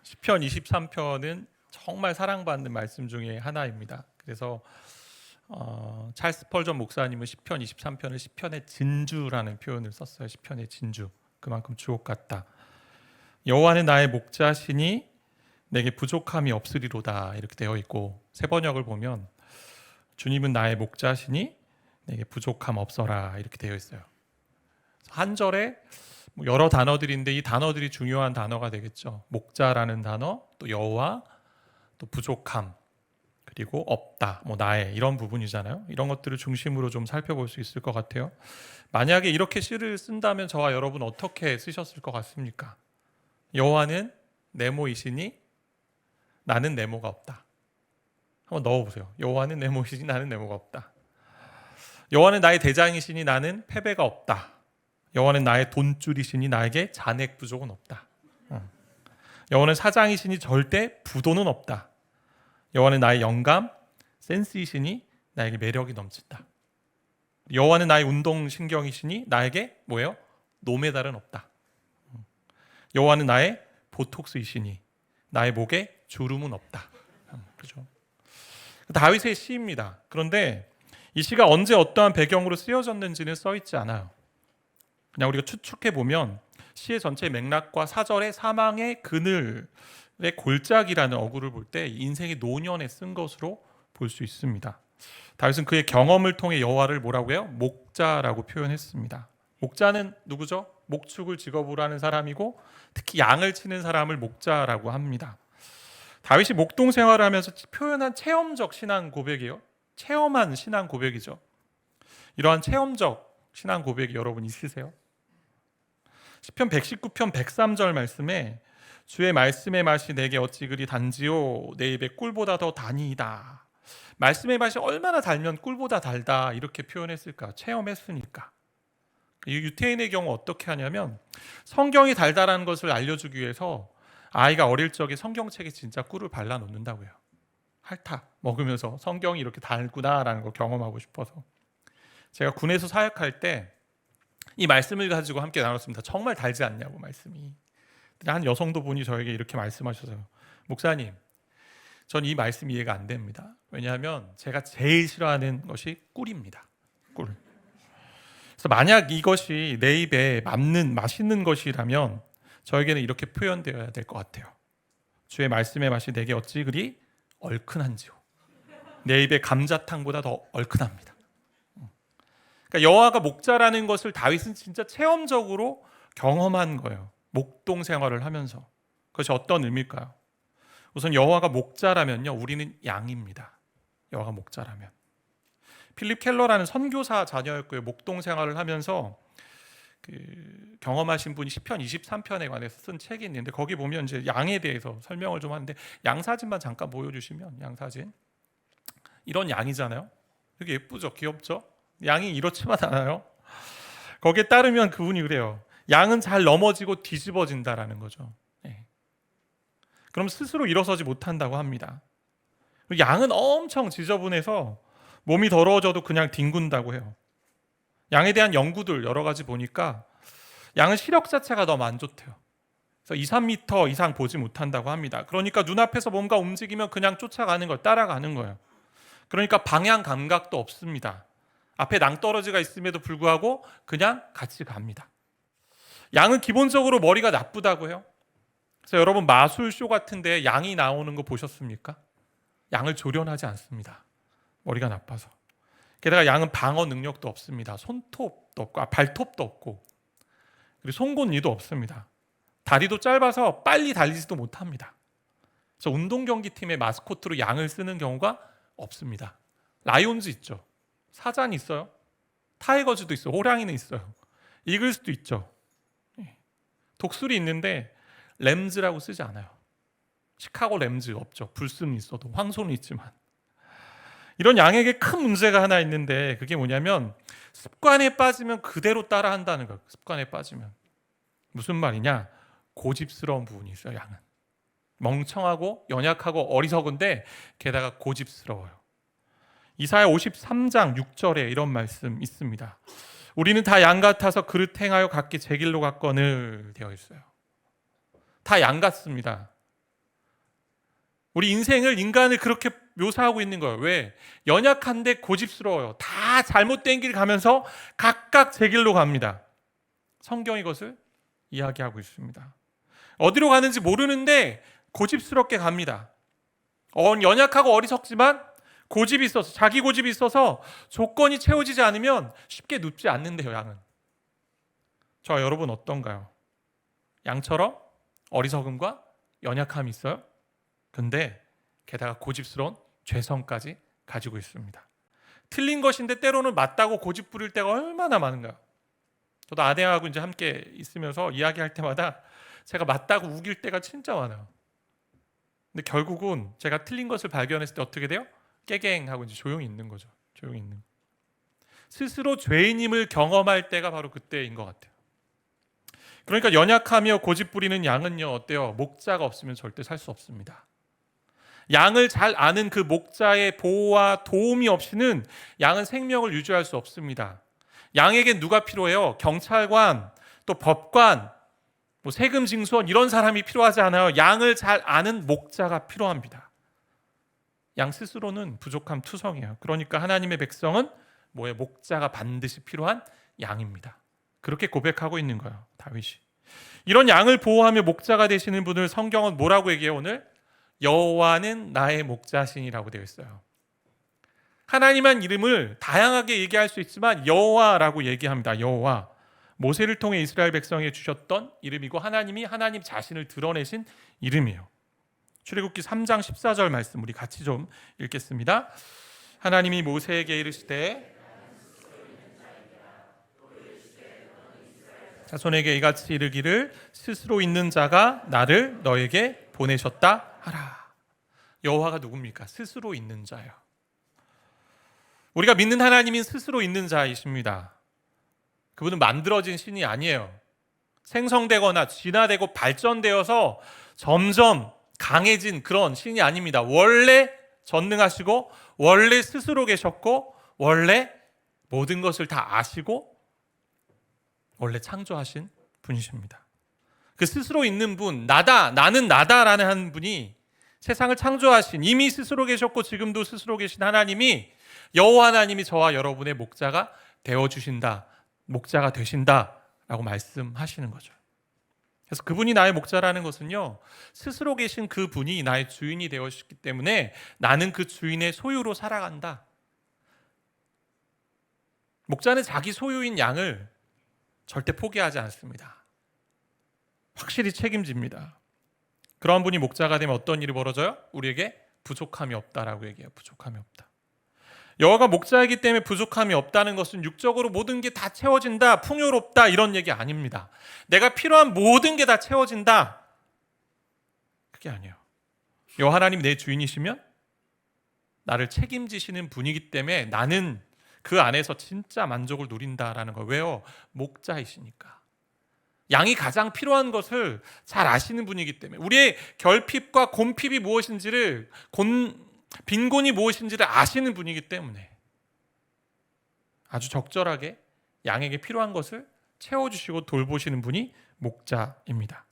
시편 23편은 정말 사랑받는 말씀 중에 하나입니다. 그래서 찰스 스펄전 목사님은 시편 23편을 시편의 진주라는 표현을 썼어요. 시편의 진주. 그만큼 주옥 같다. 여호와는 나의 목자시니 내게 부족함이 없으리로다 이렇게 되어 있고, 새 번역을 보면 주님은 나의 목자시니 내게 부족함 없어라 이렇게 되어 있어요. 한 절에 여러 단어들인데 이 단어들이 중요한 단어가 되겠죠. 목자라는 단어, 또 여호와, 또 부족함, 그리고 없다, 나의 이런 부분이잖아요. 이런 것들을 중심으로 좀 살펴볼 수 있을 것 같아요. 만약에 이렇게 시를 쓴다면 저와 여러분 어떻게 쓰셨을 것 같습니까? 여호와는 네모이시니 나는 네모가 없다. 한번 넣어보세요. 여호와는 네모이시니 나는 네모가 없다. 여호와는 나의 대장이시니 나는 패배가 없다. 여호와는 나의 돈줄이시니 나에게 잔액 부족은 없다. 여호와는 사장이시니 절대 부도는 없다. 여호와는 나의 영감, 센스이시니 나에게 매력이 넘친다. 여호와는 나의 운동신경이시니 나에게 뭐예요? 노메달은 없다. 여호와는 나의 보톡스이시니 나의 목에 주름은 없다. 그죠? 다윗의 시입니다. 그런데 이 시가 언제 어떠한 배경으로 쓰여졌는지는 써있지 않아요. 그냥 우리가 추측해 보면 시의 전체 맥락과 사절의 사망의 그늘의 골짜기라는 어구를 볼 때 인생의 노년에 쓴 것으로 볼 수 있습니다. 다윗은 그의 경험을 통해 여호와를 뭐라고 해요? 목자라고 표현했습니다. 목자는 누구죠? 목축을 직업으로 하는 사람이고 특히 양을 치는 사람을 목자라고 합니다. 다윗이 목동 생활을 하면서 표현한 체험적 신앙 고백이에요. 체험한 신앙 고백이죠. 이러한 체험적 신앙 고백이 여러분 있으세요? 시편 119편 103절 말씀에 주의 말씀의 맛이 내게 어찌 그리 단지요 내 입에 꿀보다 더 다니이다. 말씀의 맛이 얼마나 달면 꿀보다 달다 이렇게 표현했을까? 체험했으니까. 이 유태인의 경우 어떻게 하냐면 성경이 달다라는 것을 알려주기 위해서 아이가 어릴 적에 성경책에 진짜 꿀을 발라 놓는다고 해요. 핥아 먹으면서 성경이 이렇게 달구나라는 걸 경험하고 싶어서. 제가 군에서 사역할 때 이 말씀을 가지고 함께 나눴습니다. 정말 달지 않냐고 말씀이. 한 여성도 분이 저에게 이렇게 말씀하셔서요. 목사님, 전 이 말씀 이해가 안 됩니다. 왜냐하면 제가 제일 싫어하는 것이 꿀입니다. 꿀. 그래서 만약 이것이 내 입에 맞는 맛있는 것이라면 저에게는 이렇게 표현되어야 될 것 같아요. 주의 말씀의 맛이 내게 어찌 그리 얼큰한지요. 내 입에 감자탕보다 더 얼큰합니다. 그러니까 여호와가 목자라는 것을 다윗은 진짜 체험적으로 경험한 거예요. 목동 생활을 하면서. 그것이 어떤 의미일까요? 우선 여호와가 목자라면요, 우리는 양입니다. 여호와가 목자라면. 필립 켈러라는 선교사 자녀였고요. 목동 생활을 하면서 경험하신 분이 시편 23편에 관해서 쓴 책이 있는데 거기 보면 이제 양에 대해서 설명을 좀 하는데 양 사진만 잠깐 보여주시면 양 사진 이런 양이잖아요. 되게 예쁘죠, 귀엽죠. 양이 이렇지만 않아요. 거기에 따르면 그분이 그래요. 양은 잘 넘어지고 뒤집어진다라는 거죠. 네. 그럼 스스로 일어서지 못한다고 합니다. 양은 엄청 지저분해서 몸이 더러워져도 그냥 뒹군다고 해요. 양에 대한 연구들 여러 가지 보니까 양은 시력 자체가 너무 안 좋대요. 그래서 2, 3m 이상 보지 못한다고 합니다. 그러니까 눈앞에서 뭔가 움직이면 그냥 쫓아가는 걸 따라가는 거예요. 그러니까 방향 감각도 없습니다. 앞에 낭떠러지가 있음에도 불구하고 그냥 같이 갑니다. 양은 기본적으로 머리가 나쁘다고 해요. 그래서 여러분 마술쇼 같은데 양이 나오는 거 보셨습니까? 양을 조련하지 않습니다. 머리가 나빠서. 게다가 양은 방어 능력도 없습니다. 손톱도 없고, 발톱도 없고, 그리고 송곳니도 없습니다. 다리도 짧아서 빨리 달리지도 못합니다. 그래서 운동경기팀의 마스코트로 양을 쓰는 경우가 없습니다. 라이온즈 있죠. 사자는 있어요. 타이거즈도 있어요. 호랑이는 있어요. 이글스도 있죠. 독수리 있는데 램즈라고 쓰지 않아요. 시카고 램즈 없죠. 불스는 있어도 황소는 있지만. 이런 양에게 큰 문제가 하나 있는데 그게 뭐냐면 습관에 빠지면 그대로 따라한다는 거예요. 습관에 빠지면. 무슨 말이냐? 고집스러운 부분이 있어요. 양은. 멍청하고 연약하고 어리석은데 게다가 고집스러워요. 이사야 53장 6절에 이런 말씀 있습니다. 우리는 다 양 같아서 그릇 행하여 각기 제 길로 갔거늘 되어 있어요. 다 양 같습니다. 우리 인간을 그렇게 묘사하고 있는 거예요. 왜? 연약한데 고집스러워요. 다 잘못된 길 가면서 각각 제 길로 갑니다. 성경이 이것을 이야기하고 있습니다. 어디로 가는지 모르는데 고집스럽게 갑니다. 연약하고 어리석지만 고집이 있어서, 자기 고집이 있어서 조건이 채워지지 않으면 쉽게 눕지 않는데요, 양은. 저와 여러분 어떤가요? 양처럼 어리석음과 연약함이 있어요? 근데 게다가 고집스러운 죄성까지 가지고 있습니다. 틀린 것인데 때로는 맞다고 고집 부릴 때가 얼마나 많은가요? 저도 아내하고 이제 함께 있으면서 이야기할 때마다 제가 맞다고 우길 때가 진짜 많아요. 근데 결국은 제가 틀린 것을 발견했을 때 어떻게 돼요? 깨갱하고 이제 조용히 있는 거죠. 조용히 있는. 스스로 죄인임을 경험할 때가 바로 그때인 것 같아요. 그러니까 연약하며 고집 부리는 양은요, 어때요? 목자가 없으면 절대 살 수 없습니다. 양을 잘 아는 그 목자의 보호와 도움이 없이는 양은 생명을 유지할 수 없습니다. 양에게 누가 필요해요? 경찰관, 또 법관, 세금 징수원 이런 사람이 필요하지 않아요. 양을 잘 아는 목자가 필요합니다. 양 스스로는 부족함 투성이에요. 그러니까 하나님의 백성은 목자가 반드시 필요한 양입니다. 그렇게 고백하고 있는 거예요, 다윗이. 이런 양을 보호하며 목자가 되시는 분을 성경은 뭐라고 얘기해요, 오늘? 여호와는 나의 목자시니라고 되어 있어요. 하나님한 이름을 다양하게 얘기할 수 있지만 여호와라고 얘기합니다. 여호와. 모세를 통해 이스라엘 백성에게 주셨던 이름이고 하나님이 하나님 자신을 드러내신 이름이에요. 출애굽기 3장 14절 말씀 우리 같이 좀 읽겠습니다. 하나님이 모세에게 이르시되 자손에게 이같이 이르기를 스스로 있는 자가 나를 너에게 보내셨다 하라. 여호와가 누굽니까? 스스로 있는 자예요. 우리가 믿는 하나님인 스스로 있는 자이십니다. 그분은 만들어진 신이 아니에요. 생성되거나 진화되고 발전되어서 점점 강해진 그런 신이 아닙니다. 원래 전능하시고 원래 스스로 계셨고 원래 모든 것을 다 아시고 원래 창조하신 분이십니다. 그 스스로 있는 분, 나는 나다라는 한 분이 세상을 창조하신, 이미 스스로 계셨고 지금도 스스로 계신 하나님이, 여호와 하나님이 저와 여러분의 목자가 되어주신다, 목자가 되신다라고 말씀하시는 거죠. 그래서 그분이 나의 목자라는 것은요, 스스로 계신 그 분이 나의 주인이 되었기 때문에 나는 그 주인의 소유로 살아간다. 목자는 자기 소유인 양을 절대 포기하지 않습니다. 확실히 책임집니다. 그러한 분이 목자가 되면 어떤 일이 벌어져요? 우리에게 부족함이 없다라고 얘기해요. 부족함이 없다. 여호와가 목자이기 때문에 부족함이 없다는 것은 육적으로 모든 게 다 채워진다, 풍요롭다 이런 얘기 아닙니다. 내가 필요한 모든 게 다 채워진다, 그게 아니에요. 여호와 하나님 내 주인이시면 나를 책임지시는 분이기 때문에 나는 그 안에서 진짜 만족을 누린다라는 거예요. 왜요? 목자이시니까. 양이 가장 필요한 것을 잘 아시는 분이기 때문에, 우리의 결핍과 곤핍이 무엇인지를, 빈곤이 무엇인지를 아시는 분이기 때문에 아주 적절하게 양에게 필요한 것을 채워주시고 돌보시는 분이 목자입니다.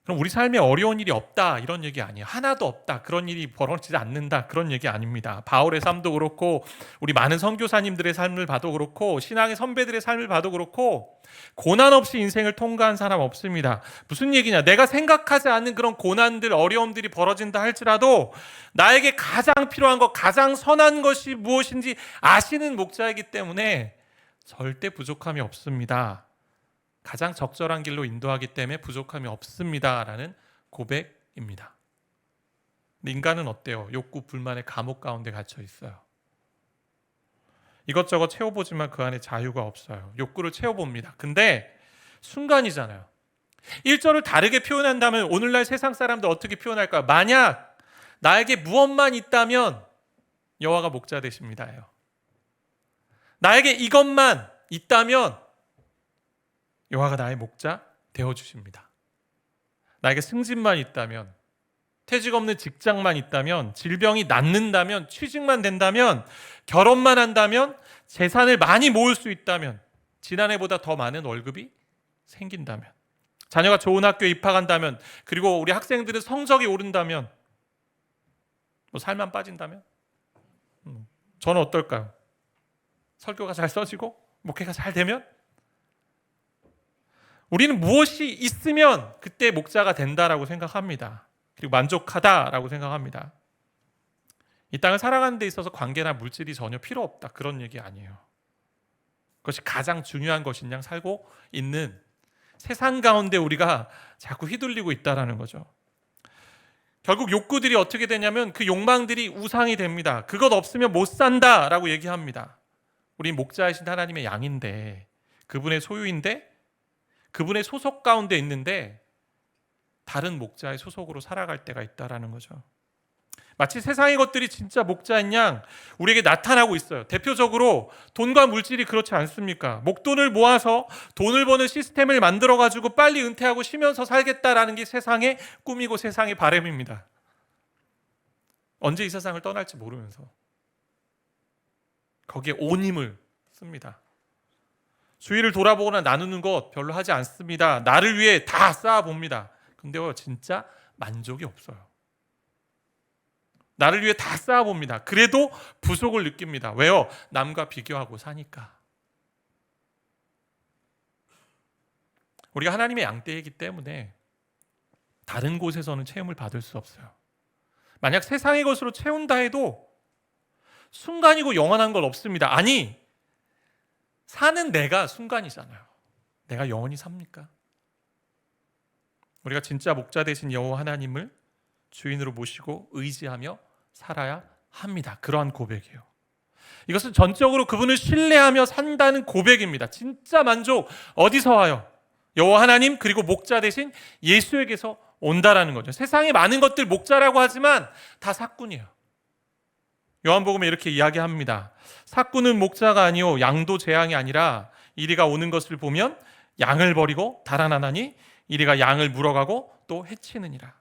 그럼 우리 삶에 어려운 일이 없다 이런 얘기 아니에요. 하나도 없다, 그런 일이 벌어지지 않는다 그런 얘기 아닙니다. 바울의 삶도 그렇고 우리 많은 선교사님들의 삶을 봐도 그렇고 신앙의 선배들의 삶을 봐도 그렇고 고난 없이 인생을 통과한 사람 없습니다. 무슨 얘기냐, 내가 생각하지 않는 그런 고난들, 어려움들이 벌어진다 할지라도 나에게 가장 필요한 것, 가장 선한 것이 무엇인지 아시는 목자이기 때문에 절대 부족함이 없습니다. 가장 적절한 길로 인도하기 때문에 부족함이 없습니다라는 고백입니다. 근데 인간은 어때요? 욕구, 불만의 감옥 가운데 갇혀 있어요. 이것저것 채워보지만 그 안에 자유가 없어요. 욕구를 채워봅니다. 근데 순간이잖아요. 1절을 다르게 표현한다면 오늘날 세상 사람들 어떻게 표현할까요? 만약 나에게 무엇만 있다면 여호와가 목자 되십니다예요. 나에게 이것만 있다면 여호와가 나의 목자 되어주십니다. 나에게 승진만 있다면, 퇴직 없는 직장만 있다면, 질병이 낫는다면, 취직만 된다면, 결혼만 한다면, 재산을 많이 모을 수 있다면, 지난해보다 더 많은 월급이 생긴다면, 자녀가 좋은 학교에 입학한다면, 그리고 우리 학생들은 성적이 오른다면, 뭐 살만 빠진다면, 저는 어떨까요? 설교가 잘 써지고 목회가 잘 되면, 우리는 무엇이 있으면 그때 목자가 된다라고 생각합니다. 그리고 만족하다라고 생각합니다. 이 땅을 살아가는 데 있어서 관계나 물질이 전혀 필요 없다, 그런 얘기 아니에요. 그것이 가장 중요한 것인 양 살고 있는 세상 가운데 우리가 자꾸 휘둘리고 있다라는 거죠. 결국 욕구들이 어떻게 되냐면 그 욕망들이 우상이 됩니다. 그것 없으면 못 산다라고 얘기합니다. 우리 목자이신 하나님의 양인데, 그분의 소유인데, 그분의 소속 가운데 있는데 다른 목자의 소속으로 살아갈 때가 있다라는 거죠. 마치 세상의 것들이 진짜 목자인 양 우리에게 나타나고 있어요. 대표적으로 돈과 물질이 그렇지 않습니까? 목돈을 모아서 돈을 버는 시스템을 만들어가지고 빨리 은퇴하고 쉬면서 살겠다라는 게 세상의 꿈이고 세상의 바람입니다. 언제 이 세상을 떠날지 모르면서 거기에 온 힘을 씁니다. 주위를 돌아보거나 나누는 것 별로 하지 않습니다. 나를 위해 다 쌓아봅니다. 근데요, 진짜 만족이 없어요. 나를 위해 다 쌓아봅니다. 그래도 부족을 느낍니다. 왜요? 남과 비교하고 사니까. 우리가 하나님의 양떼이기 때문에 다른 곳에서는 채움을 받을 수 없어요. 만약 세상의 것으로 채운다 해도 순간이고 영원한 건 없습니다. 아니, 사는 내가 순간이잖아요. 내가 영원히 삽니까? 우리가 진짜 목자 되신 여호와 하나님을 주인으로 모시고 의지하며 살아야 합니다. 그러한 고백이에요. 이것은 전적으로 그분을 신뢰하며 산다는 고백입니다. 진짜 만족 어디서 와요? 여호와 하나님, 그리고 목자 되신 예수에게서 온다라는 거죠. 세상에 많은 것들 목자라고 하지만 다 삭꾼이에요. 요한복음에 이렇게 이야기합니다. 삭꾼은 목자가 아니요 양도 제양이 아니라 이리가 오는 것을 보면 양을 버리고 달아나나니 이리가 양을 물어가고 또 해치느니라.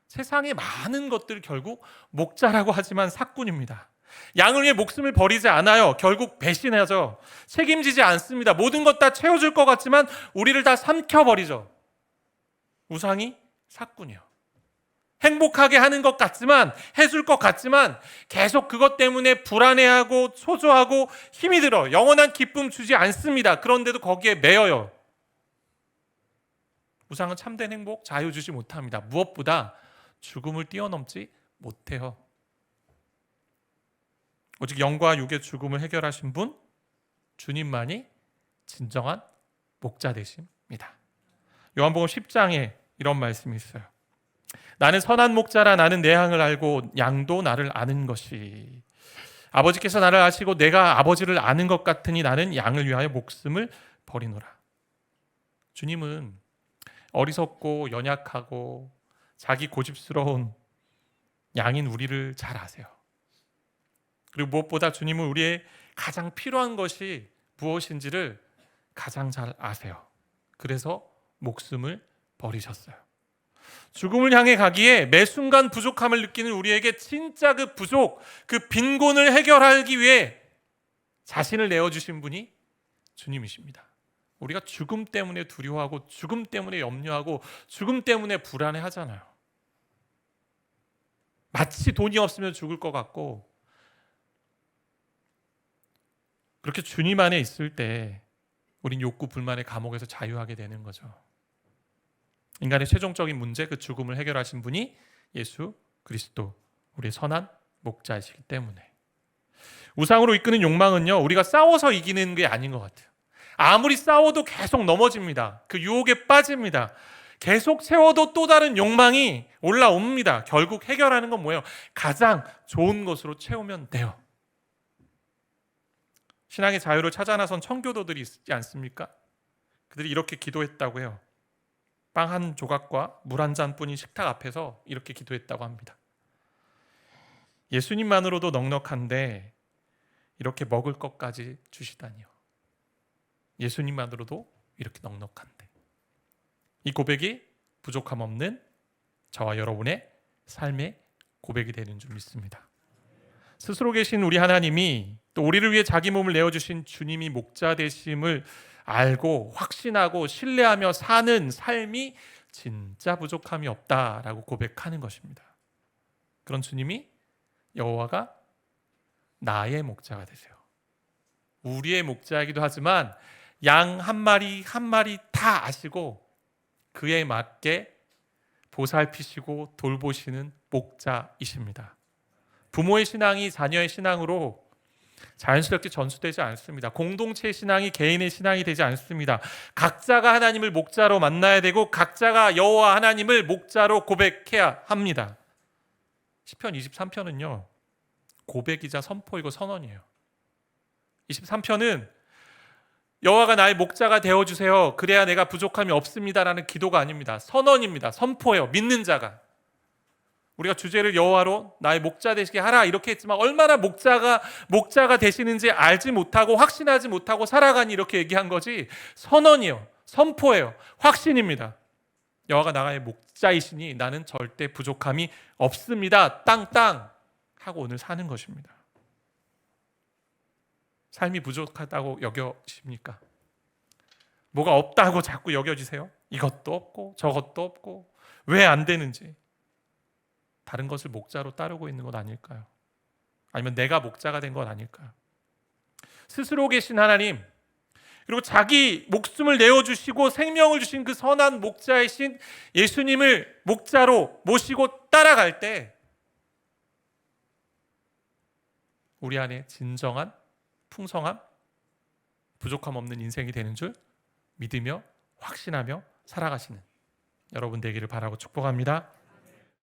세상에 많은 것들 결국 목자라고 하지만 삭꾼입니다. 양을 위해 목숨을 버리지 않아요. 결국 배신하죠. 책임지지 않습니다. 모든 것 다 채워줄 것 같지만 우리를 다 삼켜버리죠. 우상이 삭꾼이요. 행복하게 하는 것 같지만, 해줄 것 같지만 계속 그것 때문에 불안해하고 초조하고 힘이 들어 영원한 기쁨 주지 않습니다. 그런데도 거기에 매여요. 우상은 참된 행복, 자유 주지 못합니다. 무엇보다 죽음을 뛰어넘지 못해요. 오직 영과 육의 죽음을 해결하신 분, 주님만이 진정한 목자 되십니다. 요한복음 10장에 이런 말씀이 있어요. 나는 선한 목자라, 나는 내 양을 알고 양도 나를 아는 것이. 아버지께서 나를 아시고 내가 아버지를 아는 것 같으니 나는 양을 위하여 목숨을 버리노라. 주님은 어리석고 연약하고 자기 고집스러운 양인 우리를 잘 아세요. 그리고 무엇보다 주님은 우리의 가장 필요한 것이 무엇인지를 가장 잘 아세요. 그래서 목숨을 버리셨어요. 죽음을 향해 가기에 매 순간 부족함을 느끼는 우리에게 진짜 그 부족, 그 빈곤을 해결하기 위해 자신을 내어주신 분이 주님이십니다. 우리가 죽음 때문에 두려워하고 죽음 때문에 염려하고 죽음 때문에 불안해하잖아요. 마치 돈이 없으면 죽을 것 같고, 그렇게 주님 안에 있을 때 우린 욕구 불만의 감옥에서 자유하게 되는 거죠. 인간의 최종적인 문제, 그 죽음을 해결하신 분이 예수 그리스도, 우리의 선한 목자이시기 때문에. 우상으로 이끄는 욕망은요, 우리가 싸워서 이기는 게 아닌 것 같아요. 아무리 싸워도 계속 넘어집니다. 그 유혹에 빠집니다. 계속 세워도 또 다른 욕망이 올라옵니다. 결국 해결하는 건 뭐예요? 가장 좋은 것으로 채우면 돼요. 신앙의 자유를 찾아 나선 청교도들이 있지 않습니까? 그들이 이렇게 기도했다고 해요. 빵 한 조각과 물 한 잔뿐인 식탁 앞에서 이렇게 기도했다고 합니다. 예수님만으로도 넉넉한데 이렇게 먹을 것까지 주시다니요. 예수님만으로도 이렇게 넉넉한데. 이 고백이 부족함 없는 저와 여러분의 삶의 고백이 되는 줄 믿습니다. 스스로 계신 우리 하나님이, 또 우리를 위해 자기 몸을 내어주신 주님이 목자 되심을 알고 확신하고 신뢰하며 사는 삶이 진짜 부족함이 없다라고 고백하는 것입니다. 그런 주님이 여호와가 나의 목자가 되세요. 우리의 목자이기도 하지만 양 한 마리 한 마리 다 아시고 그에 맞게 보살피시고 돌보시는 목자이십니다. 부모의 신앙이 자녀의 신앙으로 자연스럽게 전수되지 않습니다. 공동체의 신앙이 개인의 신앙이 되지 않습니다. 각자가 하나님을 목자로 만나야 되고 각자가 여호와 하나님을 목자로 고백해야 합니다. 시편 23편은요. 고백이자 선포이고 선언이에요. 23편은 여호와가 나의 목자가 되어주세요. 그래야 내가 부족함이 없습니다라는 기도가 아닙니다. 선언입니다. 선포예요. 믿는 자가. 우리가 주제를 여호와로 나의 목자 되시게 하라 이렇게 했지만 얼마나 목자가 되시는지 알지 못하고 확신하지 못하고 살아가니 이렇게 얘기한 거지. 선언이에요. 선포예요. 확신입니다. 여호와가 나의 목자이시니 나는 절대 부족함이 없습니다. 땅땅 하고 오늘 사는 것입니다. 삶이 부족하다고 여겨지십니까? 뭐가 없다고 자꾸 여겨지세요? 이것도 없고 저것도 없고 왜 안 되는지. 다른 것을 목자로 따르고 있는 것 아닐까요? 아니면 내가 목자가 된 것 아닐까요? 스스로 계신 하나님, 그리고 자기 목숨을 내어주시고 생명을 주신 그 선한 목자이신 예수님을 목자로 모시고 따라갈 때 우리 안에 진정한 풍성함, 부족함 없는 인생이 되는 줄 믿으며 확신하며 살아가시는 여러분 되기를 바라고 축복합니다.